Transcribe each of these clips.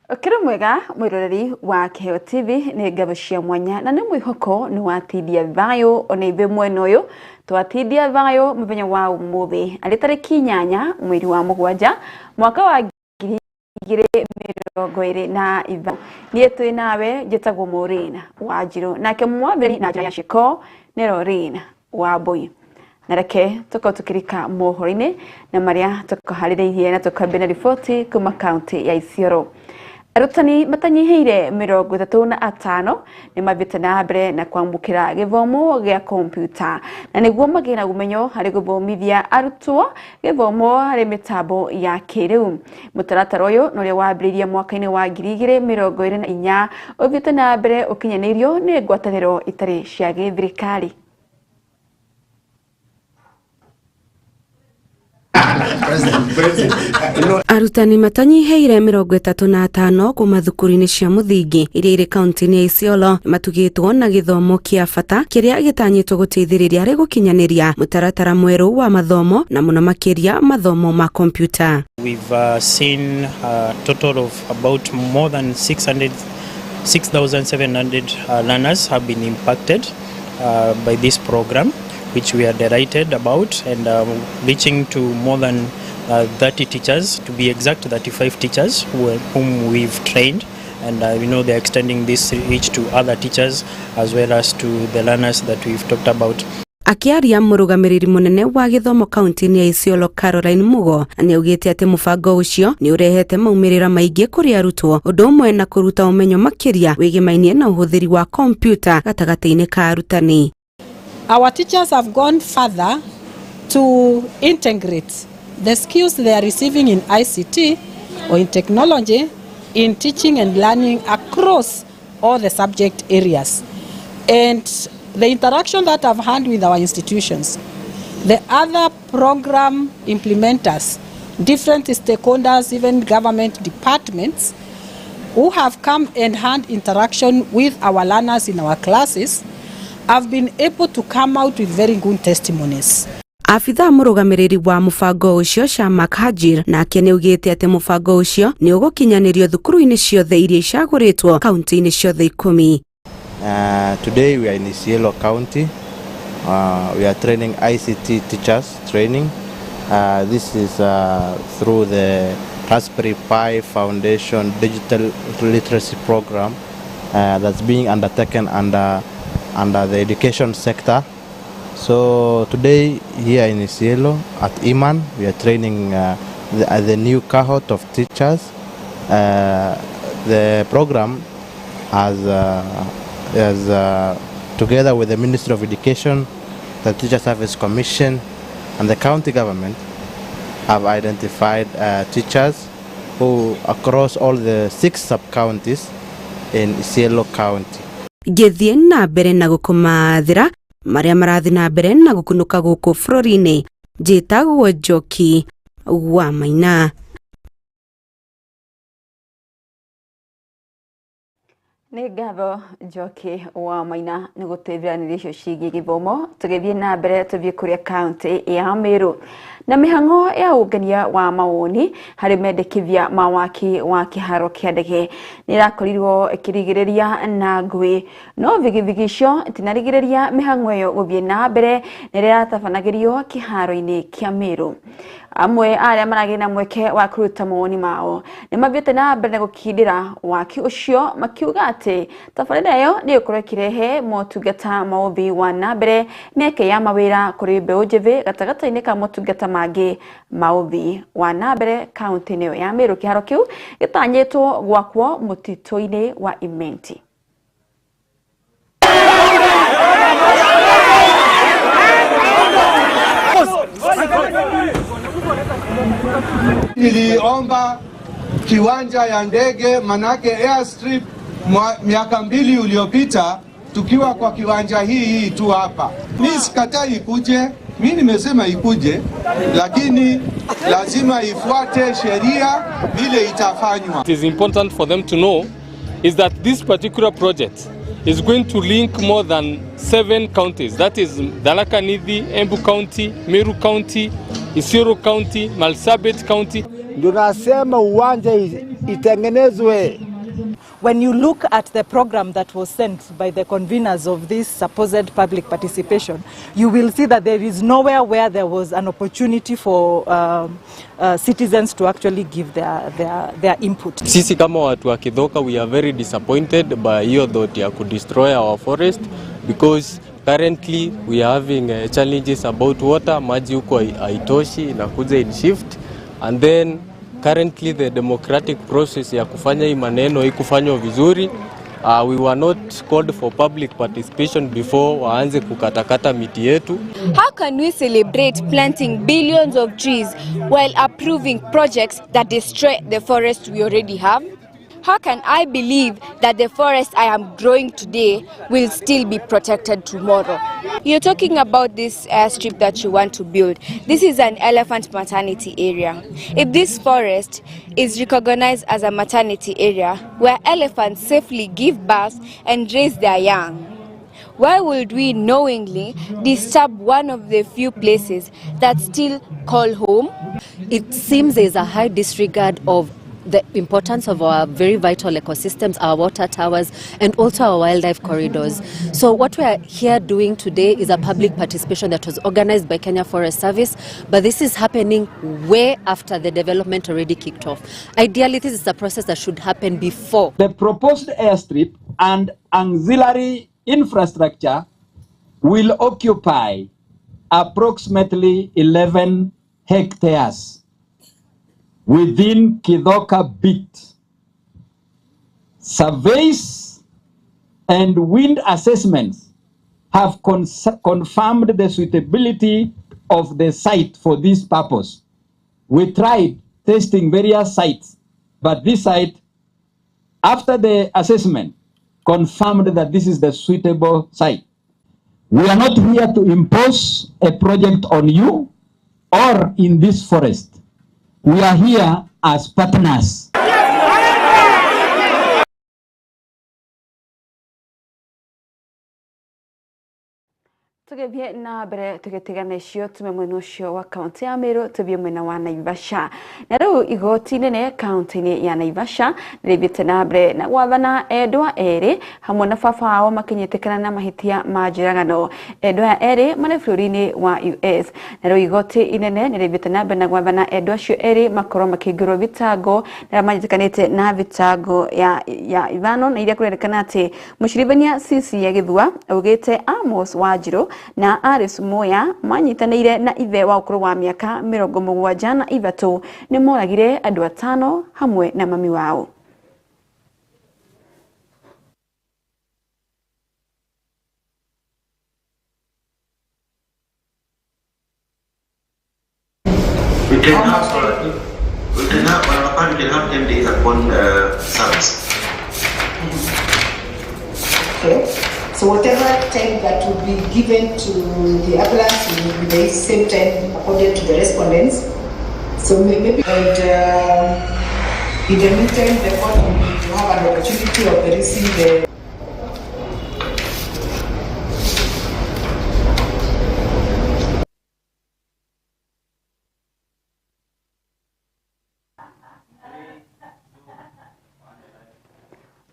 Kira mwega mwiroreri wa Kiheo TV ni Gabucia Mwanya na ni mwihoko ni watithia thayo ona ithe mwena uyu twatithia thayo muthenya wa umuthi ari tariki 8 mweri wa mugwanja mwaka wa 2025 nie twi nawe njitagwo Murina Wanjiru nake mwabiri na njira ya Shiko ni Lorina Wambui na reke tukirika mohoro-ini na maria tukahaririirie na tukambia riboti kuma kaunti ya Isiolo. Arutani matanyiheire 35 ni mabite na mbere na kwambukira githomo gia kompyuta na niguo magina gumenyo hari guthomithia arutwo githomo hari mitambo ya kiriu. Mutaratara uyu no ria wambiririe mwaka-ini wa 2024 ubite na mbere ukinyanirio ni ngwataniro itari cia githirikari. Arutani matanyiheire 35 kuma thukuru-ini cia muthingi iria iri kaunti-ini ya Isiolo matugitwo na githomo kia bata kiria gitanyitwo guteithiriria ari gukinyaniria mutaratara mweru wa mathomo na muno makiria mathomo ma kompyuta. We've seen a total of about more than 6,700 learners have been impacted by this program, which we are delighted about, and reaching to more than 30 teachers, to be exact 35 teachers whom we've trained, and we know they're extending this reach to other teachers as well as to the learners that we've talked about. Akiaria murugamiriri munene wa githomo kaunti-ini ya Isiolo Caroline Mugo ni augite ati mubango ucio ni urehete maumirira maingi kuri arutwo undu umwe na kuruta umenyo makiria wigimainie na uhuthiri wa kompyuta gatagati-ini ka arutani. Our teachers have gone further to integrate the skills they are receiving in ICT or in technology in teaching and learning across all the subject areas. And the interaction that I've had with our institutions, the other program implementers, different stakeholders, even government departments who have come and had interaction with our learners in our classes, have been able to come out with very good testimonies. Afitha murugamiriri wa mubango ucio Shamak Hajir na akeneugite ati mubango ucio ni ugukinyanirio thukuru-ini ciothe iria icaguritwo kaunti-ini ciothe 10. Today we are in Isiolo County. We are training ICT teachers training. This is through the Raspberry Pi Foundation Digital Literacy Program that's being undertaken under the education sector. So today here in Isiolo at Iman we are training the new cohort of teachers. The program has together with the Ministry of Education, the Teacher Service Commission and the county government have identified teachers who across all the 6 sub-counties in Isiolo County. Githie na mbere na gukumathira maria marathi na mbere na gukunuka guku bururi-ini njitagwo Njoki wa Maina. Ni ngatho Njoki wa Maina ni guteithaniria icio ciigi githomo tugithie na mbere tuthie kuria kaunti ya Meru na mihango ya ungania wa maoni hari mendekithia mawaki wa kiharo kia ndege ni rakorirwo ikirigiriria na ngui no vigivigisho tinarigiriria mihango yo guthie na mbere ni riratabanagirio kiharo-ini kia Meru. Amwe aria maragina mweke wa kuruta mawoni mao ni mabiete na mbere na gukindira waki ucio makiuga ati tabarĩra yo ni ukorwo kirehe motungata mauthi wa na mbere meke ya mawira kuri mbeũ njithi gatagata-ini ka motungata mangi mauthi wa na mbere kaunti-ini ya Meru. Kiharo kiu gitanyitwo gwakwo mutito-ini wa Imenti. Niliomba kiwanja ya ndege manake airstrip miaka 2 uliopita tukiwa kwa kiwanja hii tu hapa. Mimi sikatai ikuje, mimi nimesema ikuje, lakini lazima ifuate sheria vile itafanywa. It is important for them to know is that this particular project is going to link more than 7 counties. That is Tharaka Nithi, Embu County, Meru County, Isiolo County, Marsabit County. ndio nasema uwanja itengenezwe. When you look at the program that was sent by the conveners of this supposed public participation, you will see that there is nowhere where there was an opportunity for citizens to actually give their input. Sisi kama watu wa Kithoka, we are very disappointed by hiyo thought ya destroy our forest, because currently we are having challenges about water. Maji huko haitoshi, inakuja in shift, and then currently the democratic process ya kufanya hii maneno haikufanywa vizuri. We were not called for public participation before waanze kukatakata miti yetu. How can we celebrate planting billions of trees while approving projects that destroy the forest we already have? How can I believe that the forest I am growing today will still be protected tomorrow? You're talking about this airstrip that you want to build. This is an elephant maternity area. If this forest is recognized as a maternity area where elephants safely give birth and raise their young, why would we knowingly disturb one of the few places that still call home? It seems there is a high disregard of the importance of our very vital ecosystems, our water towers, and also our wildlife corridors. So what we are here doing today is a public participation that was organized by Kenya Forest Service, but this is happening way after the development already kicked off. Ideally, this is a process that should happen before. The proposed airstrip and auxiliary infrastructure will occupy approximately 11 hectares within Kithoka Bit. Surveys and wind assessments have confirmed the suitability of the site for this purpose. We tried testing various sites, but this site, after the assessment, confirmed that this is the suitable site. We are not here to impose a project on you or in this forest. We are here as partners. Tugethie na mbere tugitigana icio tume mwena ucio wa kaunti ya Meru tubie mwena wa Naivasha. Na riu igoti nene kaunti-ini ya Naivasha nirithite na mbere na gwathana endwa eri hamwe na baba wao makinyitikana na mahitia ma njiragano. Endwa eri mari bũrũri-inĩ wa US. Na riu igoti inene nirithite na mbere na gwathana endwa acio eri makorwo makingirwo thitango na manyitikanite na thitango ya ithano na iria kurerekana ati mucirithania Sisi ya Githua augite Amos Wanjiru na Aris Moya manyitanĩire na ithe wa ũkũrũ wa mĩaka 73 nĩ moragire andũ 5 hamwe na mami wao. We can have 10 days upon service. Okay. So whatever time that will be given to the applicants will be the same time according to the respondents. So maybe and in the meantime the court will have an opportunity of releasing the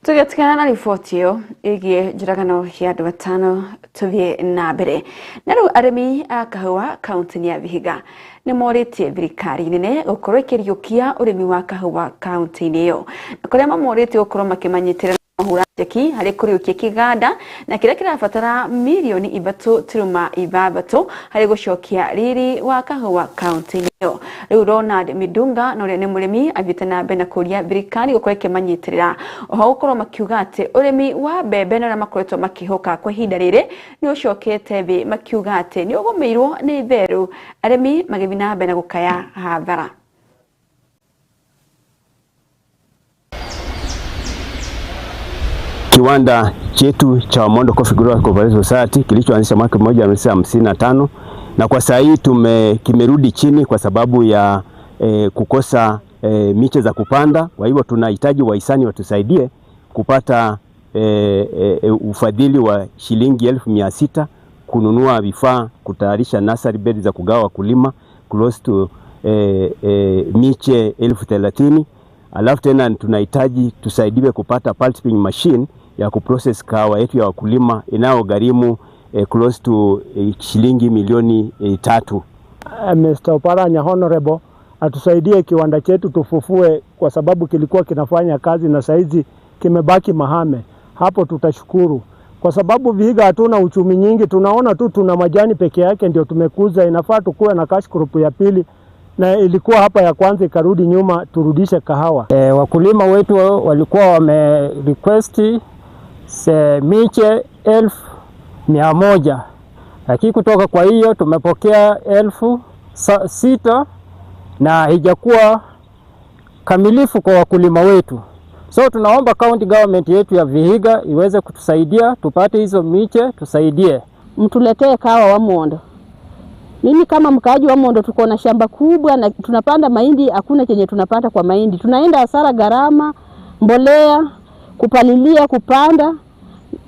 Tugetikana na riboti iyo igie njiragano ya andũ 5 tuthie na mbere. Na riu arimi a kahũa kaunti ya Vihiga nĩ morĩtie thirikari nene gũkorwo ĩkĩriũkia ũrĩmi wa kahũa kaunti-inĩ iyo. Na kũrĩa mamorĩtie gũkorwo makĩmanyitĩrĩra mahũra njeki harĩ kũriũkia kĩganda na kĩrĩa kĩrabatara milioni 3.6 harĩ gũcokia riri wa kahũa kaunti-inĩ iyo. Riu Ronald Midunga no nĩ mũrĩmi athiĩte na mbere na kũria thirikari gũkorwo ĩkĩmanyitĩrĩra oho gũkorwo makiuga atĩ ũrĩmi wa mbembe na makoretwo makĩhoka kwa ihinda rĩrĩ nĩ ũcokete thĩ, makiuga atĩ nĩ ũgũmĩirwo nĩ therũ, arĩmi magĩthiĩ na mbere na gũkaya hathara. Kiwanda chetu cha Mondo Coffee Growers Cooperative Society kilichoanzishwa mwaka 1955 na kwa sasa hii kimerudi chini kwa sababu ya kukosa miche za kupanda. Kwa hivyo tunahitaji wahisani watusaidie kupata ufadhili wa shilingi 1,600 kununua vifaa, kutayarisha nursery bed za kugawa wakulima close to miche 30,000. Alafu tena tunahitaji tusaidiwe kupata pulping machine ya kuprocess kahawa yetu ya wakulima inayogharimu close to shilingi milioni 3. Mr. Oparanya Honorable atusaidie kiwanda chetu tufufue, kwa sababu kilikuwa kinafanya kazi na saizi kimebaki mahame. Hapo tutashukuru, kwa sababu Vihiga hatuna uchumi nyingi, tunaona tu tuna majani peke yake ndio tumekuza. Inafaa tukue na cash crop ya pili, na ilikuwa hapa ya kwanza ikarudi nyuma, turudishe kahawa. Wakulima wetu walikuwa wame request miche 1,100, lakini kutoka kwa hiyo tumepokea 6,000 na haijakuwa kamilifu kwa wakulima wetu. So tunaomba county government yetu ya Vihiga iweze kutusaidia tupate hizo miche, tusaidie. Mtuletee kahawa wa Mondo. Mimi kama mkaaji wa Mondo tuko na shamba kubwa na tunapanda mahindi, hakuna chenye tunapata kwa mahindi. Tunaenda hasara gharama, mbolea, kupalilia, kupanda,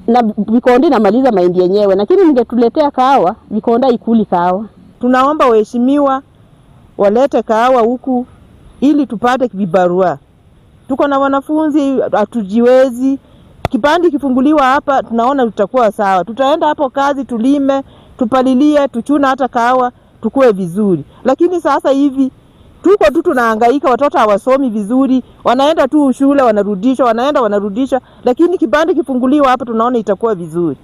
na Vikonde namaliza mahindi yenyewe. Lakini ningetuletea kahawa, Vikonde ikuli kahawa. Tunaomba waheshimiwa walete kahawa huku ili tupate vibarua. Tuko na wanafunzi hatujiwezi. Kipandi kifunguliwa hapa tunaona tutakuwa sawa. Tutaenda hapo kazi, tulime, tupalilie, tuchuna hata kahawa, tukue vizuri. Lakini sasa hivi tuko tu tunahangaika, watoto hawasomi vizuri, wanaenda tu shule wanarudisha, wanaenda wanarudisha, lakini kipandi kifunguliwa hapa tunaona itakuwa vizuri.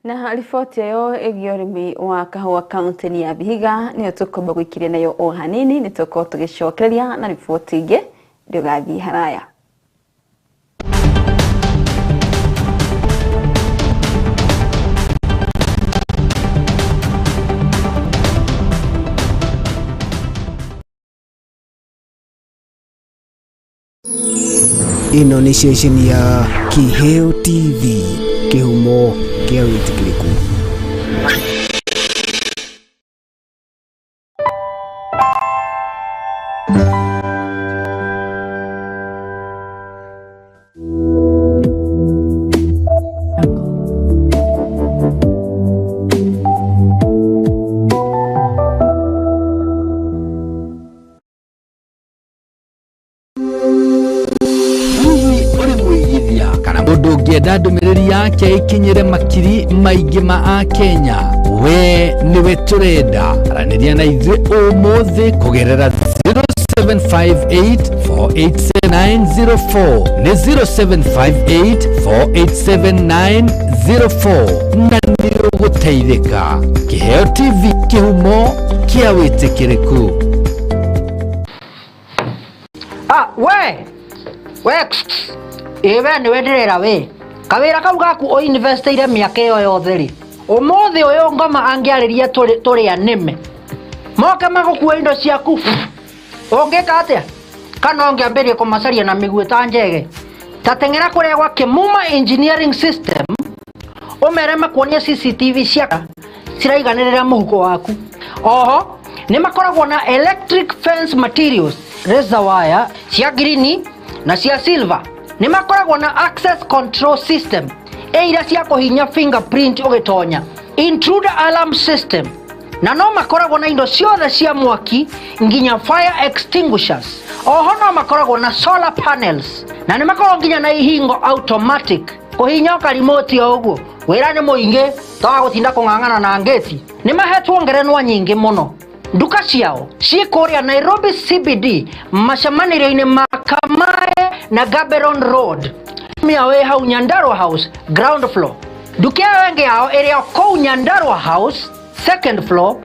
Na riboti yo ĩgiĩ ũrĩmi wa kahũa kaunti ya Vihiga nĩyo tũkwamba gũikiria nayo o hanini, nĩ tũkorwo tũgĩcokereria na riboti ingĩ ndũgathiĩ haraya. Ino ni station ya Kiheo TV, kihumo kia witikiriku. Ndũmĩrĩri yake ikinyire makiri maingĩ ma Kenya, we niwe turenda aranĩria na ithuĩ ũmũthĩ kũgerera 0758487904 nĩ 0758487904 na nĩ ũgũteithĩka. Kiheo TV, kĩhumo kĩa wĩtĩkĩrĩku. Ewe niwe ndirera we kawira kau gaku o investire miaka yo yothe ri umuthi uyu ngoma angiariria turi anime moke magukua indo ciaku ungika atia kana ungiambirie kumacaria na miguu ta njege tatengera kuria gwa Kimuma Engineering System umere makuonia CCTV ciaka ciraiganirira muhuko waku. Oho ni makoragwo na electric fence materials, razor wire cia green na cia silver. Ni makoragwo na access control system ira cia kuhinya fingerprint ugitonya, intruder alarm system, na no makoragwo na indo ciothe cia mwaki nginya fire extinguishers. Oho no makoragwo na solar panels na ni makoragwo nginya na ihingo automatic kuhinya ka remote oguo wira ni muingi tawa gutinda kung'ang'ana na ngeti. Ni mahetwo ngerenwa nyingi muno. Nduka ciao cikuria Nairobi CBD macamanĩrio-inĩ ma Kamae na Gaborone Road. Miao ĩ hau Nyandarua House ground floor. Nduka ĩyo yao ĩrĩ kũu Nyandarua House second floor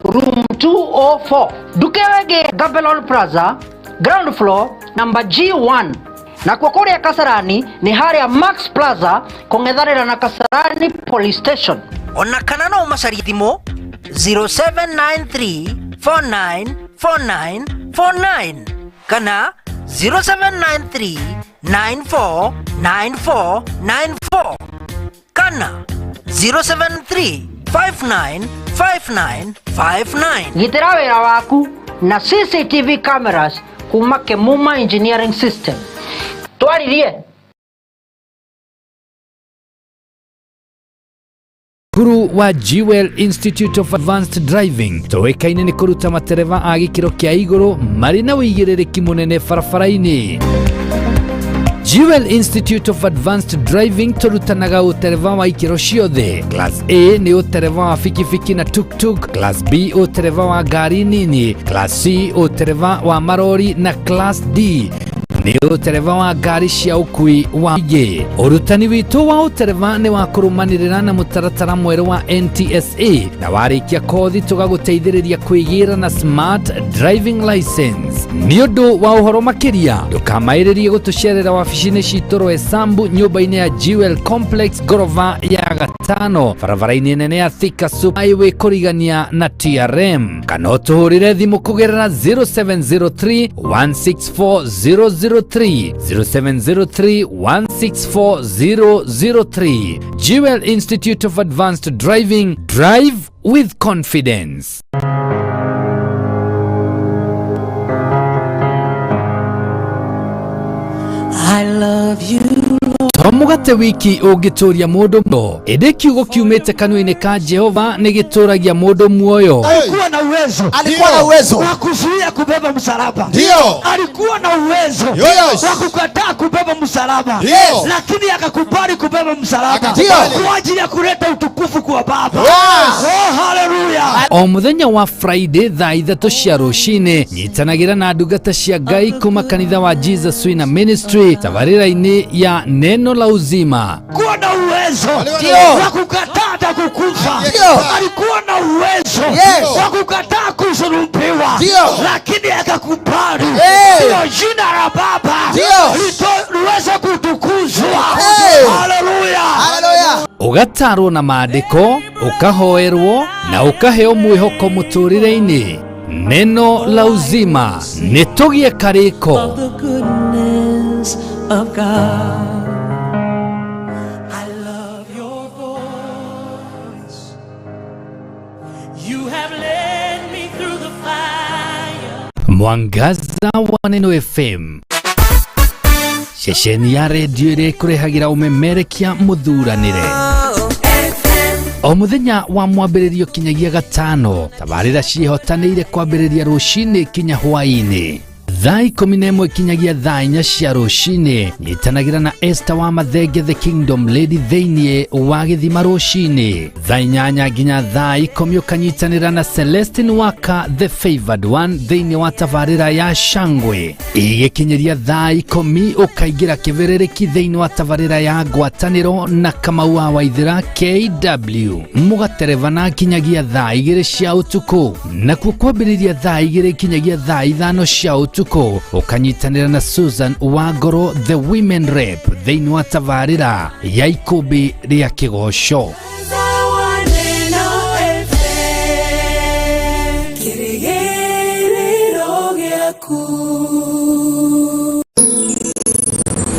room 204. Nduka ĩyo Gaborone Plaza ground floor number G1. Na kwa kũrĩa Kasarani nĩ harĩa Max Plaza kũng'ethanĩra na Kasarani police station. Ona kana no macarie thimũ 0793494949 kana 0793949494 kana 0735955959. Gitĩra wĩra waku na CCTV cameras kuma Kimuma Engineering System. Twaririe Kuru wa Jewel Institute of Advanced Driving toekaine ni kuruta matereva a gikiro kia iguru mari na wigiririki munene barabara-ini. Jewel Institute of Advanced Driving turutanaga utereva wa ikiro ciothe. Class A ni utereva wa fikifiki na tuk-tuk, Class B utereva wa gari nini, Class C utereva wa marori na Class D ni utereva wa gari cia ukui wa ige. Urutani witu wa utereva ni wa kurumanirira na mutaratara mweru wa NTSA na warikia kothi tugaguteithiriria kwigira na smart driving license. Ni undu wa uhoro makiria ndukamairirie gutucerera wabici-ini citu Roysambu nyumba-ini ya Jewel Complex gorova ya gatano barabara-ini nene ya Thika Super Highway kurigania na TRM. Kana utuhurire thimu kugerera 0703 164 003 164 Jewel Institute of Advanced Driving. Drive with confidence. I love you. Tomugate wiki ugituria mundu mo ende kiugo kiumite kanua-ini ka Jehova ni gituragia mundu muoyo. Alikuwa na uwezo wa kuzuia kubeba msalaba. Alikuwa na uwezo wa kukataa kubeba msalaba, lakini akakubali kubeba msalaba kwa ajili ya kuleta utukufu kwa Baba. Oh, hallelujah. O muthenya wa Friday thaa 3 cia rucini nyitanagira na ndungata cia Ngai kuma kanitha wa Jesus Wina Ministry tabarira-ini ya neno la uzima. Alikuwa na uwezo wa kukataa na kukufa. Alikuwa na uwezo wa kukataa kusulubiwa, lakini akakubali. Ndio jina la Baba liweze kutukuzwa. Haleluya. Ugatarwo na maandiko, ukahoerwo na ukaheo mwihoko muturire-ini. Neno la uzima nitugie kariko. Of God. I love your voice. You have led me through the fire. Mwangaza wa Neno FM. Shesheni ya redio ire kurehagira umemerekia muthuranire. O muthenya wa mwambiririo kinyagia gatano tabarira cihotanire kwambiriria rucini kinya hwaini. Thaa 11 kinyagia thaa 4 cia rucini nyitanagira na Esther wa Mathenge the Kingdom Lady theinie wa githima rucini. Thaa 8 nginya thaa 10 ukanyitanira na Celestine Waka the Favored One theinie wa tabarira ya Shangwe. Igikinyiria thaa 10 ukaigira kiverereki theinie wa tabarira ya Ngwataniro na Kamau wa Waithira KW. Mugatereva na kinyagia thaa 2 cia utuku na kwambiriria thaa 2 kinyagia thaa 5 cia utuku ukanyitanira na Susan Wagoro the Women Rep theinie wa tabarira ya ikumbi ria kigosho.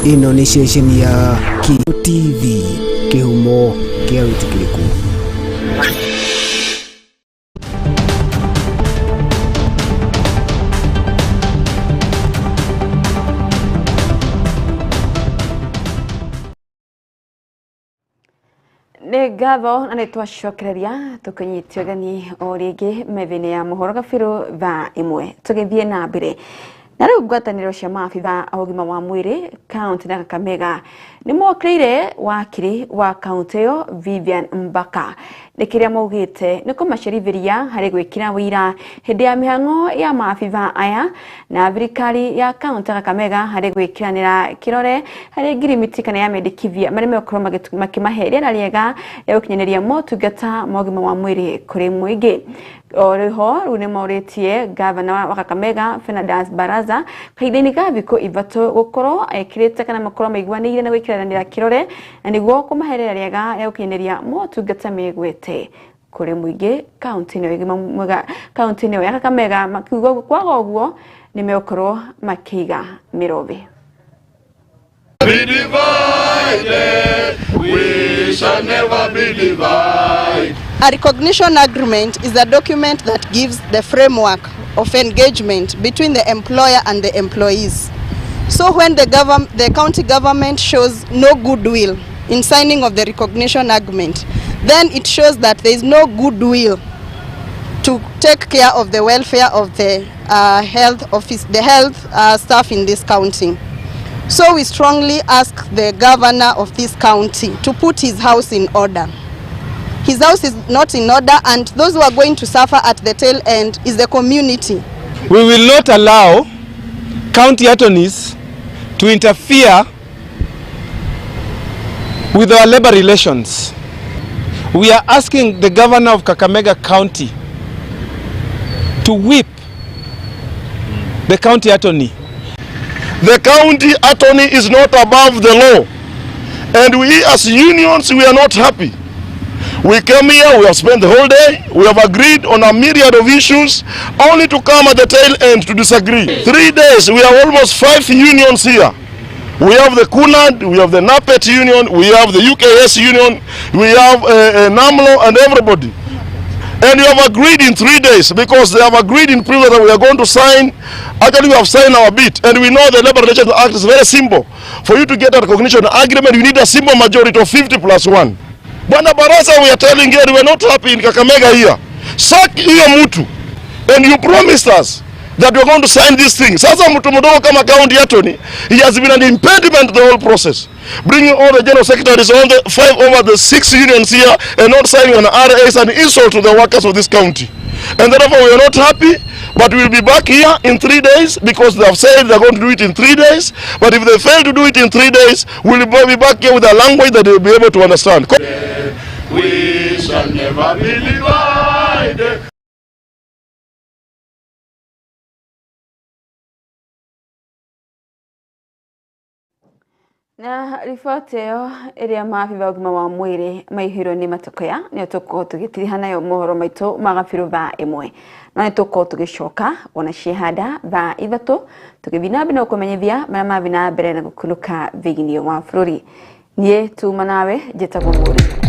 Ino ni station ya Kiheo TV, kihumo kia witikiriku. Nĩ ngatho na nĩ twacokereria tũkĩnyitio gani o rĩngĩ methĩ-inĩ ya mohoro gabiru thaa 1 tũgĩthiĩ na mbere. Na rĩu ngwatanĩro cia maabitha a ũgima wa mwĩrĩ kaunti ya Kakamega nĩ mokĩrĩire wakiri wa kaunti ĩyo Vivian Mbaka nĩ kĩrĩa maugĩte nĩ kũmacerithĩria harĩ gwĩkĩra wĩra hĩndĩ ya mĩhang'o ya maabitha aya na thirikari ya kaunti ya Kakamega harĩ gwĩkĩranĩra kĩrore harĩ ngirimiti kana ya mendekithia marĩa megũkorwo makĩmahe rĩera rĩega rĩa gũkinyanĩria motungata ma ũgima wa mwĩrĩ kũrĩ mũingĩ. Oriho rĩu nĩ maũrĩtie gavana wa Kakamega Fernandes Baraza kahinda-inĩ ga thikũ ithatũ gũkorwo ekĩrĩte kana makorwo maiguanĩire na gwĩkĩranĩra kĩrore na nĩguo kũmahe rĩera rĩega rĩa gũkinyanĩria motungata megwete kũrĩ mũingĩ kaunti-inĩ ya Kakamega. Makiuga kwaga ũguo nĩ megũkorwo makĩiga mĩrobe. Be divided, we shall never be divided. A recognition agreement is a document that gives the framework of engagement between the employer and the employees. So when the county government shows no goodwill in signing of the recognition agreement, then it shows that there is no goodwill to take care of the welfare of the health staff in this county. So we strongly ask the governor of this county to put his house in order. His house is not in order, and those who are going to suffer at the tail end is the community. We will not allow county attorneys to interfere with our labor relations. We are asking the governor of Kakamega County to whip the county attorney. The county attorney is not above the law, and we as unions, we are not happy. We came here, we have spent the whole day, we have agreed on a myriad of issues, only to come at the tail end to disagree. 3 days, we have almost 5 unions here. We have the KUNAD, we have the NAPET union, we have the UKS union, we have NAMLO and everybody. And we have agreed in 3 days, because they have agreed in previous that we are going to sign. Actually, we have signed our bit, and we know the Labor Relations Act is very simple. For you to get a recognition agreement, you need a simple majority of 50+1. Bwana Barasa, we are telling you, we are not happy in Kakamega here. Sack hiyo mtu, and you promised us that we are going to sign this thing. Sasa mtu mdogo kama county attorney, he has been an impediment to the whole process. Bringing all the general secretaries on the 5 over the 6 unions here and not signing an RA is an insult to the workers of this county. And therefore we are not happy, but we will be back here in 3 days, because they have said they are going to do it in 3 days. But if they fail to do it in 3 days, we will be back here with a language that they will be able to understand. We shall never be divided. Na riboti ĩyo ĩrĩa maabitha ũgima wa mwĩrĩ maihirwo nĩ matokoya nĩ tũkorwo tũgĩtiriha nayo mohoro maitũ magabiru thaa 1 na nĩ tũkorwo tũgĩcoka ona ciehanda thaa 3 tũgĩthiĩ na mbere na kũmenyithia marĩa mathiĩ na mbere na gũkunũka thĩinĩ wa bũrũri. Niĩ tuma nawe njĩtagwo Mũri.